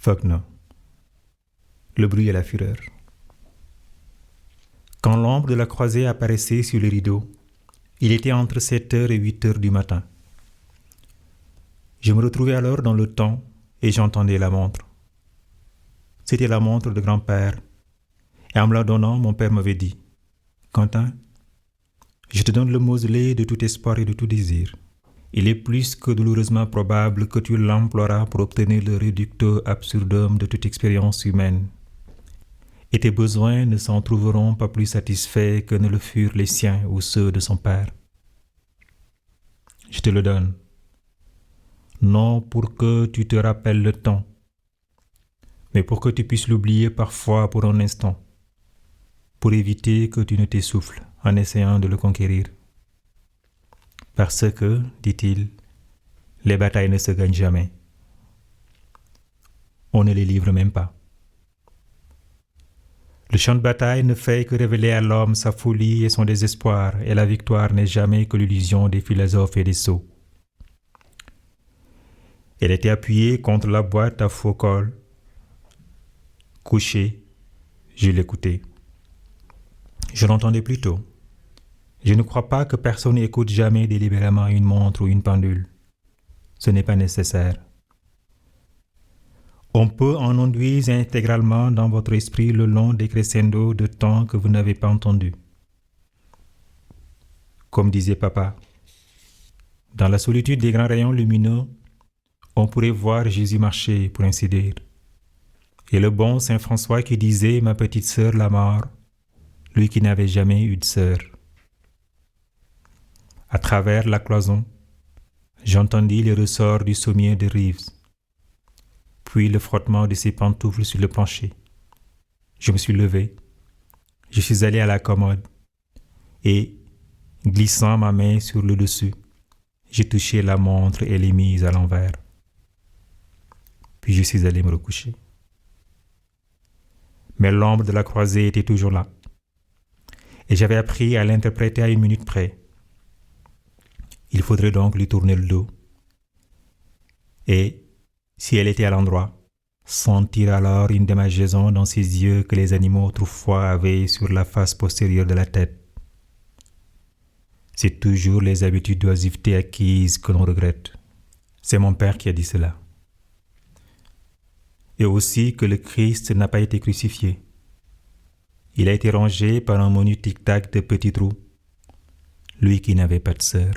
Faulkner. Le bruit et la fureur. Quand l'ombre de la croisée apparaissait sur le rideau, il était entre 7h et 8h du matin. Je me retrouvais alors dans le temps et j'entendais la montre. C'était la montre de grand-père. Et en me la donnant, mon père m'avait dit « Quentin, je te donne le mausolée de tout espoir et de tout désir. Il est plus que douloureusement probable que tu l'emploieras pour obtenir le réducteur absurdum de toute expérience humaine. Et tes besoins ne s'en trouveront pas plus satisfaits que ne le furent les siens ou ceux de son père. Je te le donne, non pour que tu te rappelles le temps, mais pour que tu puisses l'oublier parfois pour un instant, pour éviter que tu ne t'essouffles en essayant de le conquérir. Parce que, dit-il, les batailles ne se gagnent jamais. On ne les livre même pas. Le champ de bataille ne fait que révéler à l'homme sa folie et son désespoir, et la victoire n'est jamais que l'illusion des philosophes et des sots. Elle était appuyée contre la boîte à faux col. Couché, je l'écoutais. Je l'entendais plus tôt. Je ne crois pas que personne écoute jamais délibérément une montre ou une pendule. Ce n'est pas nécessaire. On peut en induire intégralement dans votre esprit le long des crescendos de temps que vous n'avez pas entendu. Comme disait papa, dans la solitude des grands rayons lumineux, on pourrait voir Jésus marcher, pour ainsi dire. Et le bon Saint François qui disait « Ma petite sœur la mort », lui qui n'avait jamais eu de sœur. À travers la cloison, j'entendis les ressorts du sommier de Reeves, puis le frottement de ses pantoufles sur le plancher. Je me suis levé, je suis allé à la commode et, glissant ma main sur le dessus, j'ai touché la montre et l'ai mise à l'envers. Puis je suis allé me recoucher. Mais l'ombre de la croisée était toujours là, et j'avais appris à l'interpréter à une minute près. Il faudrait donc lui tourner le dos. Et, si elle était à l'endroit, sentir alors une démangeaison dans ses yeux que les animaux autrefois avaient sur la face postérieure de la tête. C'est toujours les habitudes d'oisiveté acquises que l'on regrette. C'est mon père qui a dit cela. Et aussi que le Christ n'a pas été crucifié. Il a été rongé par un menu tic-tac de petits trous, lui qui n'avait pas de sœur.